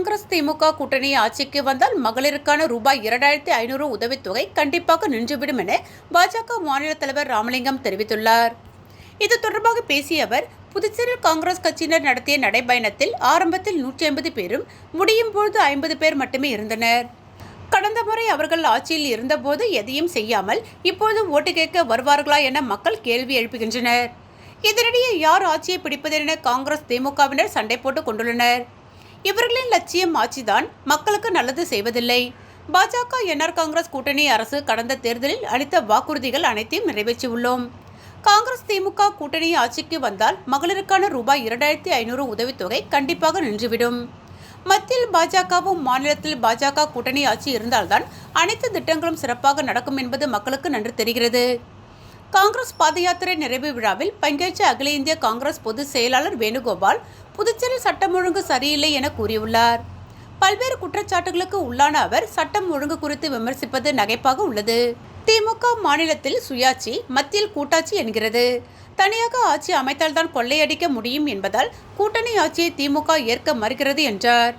காங்கிரஸ் திமுக கூட்டணி ஆட்சிக்கு வந்தால் மகளிருக்கான ரூபாய் 2500 உதவித்தொகை கண்டிப்பாக நின்றுவிடும் என பாஜக மாநில தலைவர் ராமலிங்கம் தெரிவித்துள்ளார். இது தொடர்பாக பேசிய அவர், புதுச்சேரியில் காங்கிரஸ் கட்சியினர் நடத்திய நடைபயணத்தில் ஆரம்பத்தில் 150 பேரும் முடியும் பொழுது 50 பேர் மட்டுமே இருந்தனர். கடந்த முறை அவர்கள் ஆட்சியில் இருந்தபோது எதையும் செய்யாமல் இப்போது ஓட்டு கேட்க வருவார்களா என மக்கள் கேள்வி எழுப்புகின்றனர். இதனிடையே யார் ஆட்சியை பிடிப்பது என காங்கிரஸ் திமுகவினர் சண்டை போட்டுக் கொண்டுள்ளனர். இவர்களின் லட்சியம் ஆட்சிதான், மக்களுக்கு நல்லது செய்வதில்லை. பாஜக என்ஆர் காங்கிரஸ் கூட்டணி அரசு கடந்த தேர்தலில் அளித்த வாக்குறுதிகள் அனைத்தையும் நிறைவேற்றியுள்ளோம். காங்கிரஸ் திமுக கூட்டணி ஆட்சிக்கு வந்தால் மகளிருக்கான ரூபாய் 2500 உதவித்தொகை கண்டிப்பாக நின்றுவிடும். மத்தியில் பாஜகவும் மாநிலத்தில் பாஜக கூட்டணி ஆட்சி இருந்தால்தான் அனைத்து திட்டங்களும் சிறப்பாக நடக்கும் என்பது மக்களுக்கு நன்கு தெரிகிறது. காங்கிரஸ் பாத யாத்திரை நிறைவு விழாவில் பங்கேற்ற அகில இந்திய காங்கிரஸ் பொதுச் செயலாளர் வேணுகோபால், புதுச்சேரி சட்டம் ஒழுங்கு சரியில்லை என கூறியுள்ளார். பல்வேறு குற்றச்சாட்டுகளுக்கு உள்ளான அவர் சட்டம் ஒழுங்கு குறித்து விமர்சிப்பது நகைப்பாக உள்ளது. திமுக மாநிலத்தில் சுயாட்சி, மத்தியில் கூட்டாட்சி என்கிறது. தனியாக ஆட்சி அமைத்தால்தான் கொள்ளையடிக்க முடியும் என்பதால் கூட்டணி ஆட்சியை திமுக ஏற்க மறுக்கிறது என்றார்.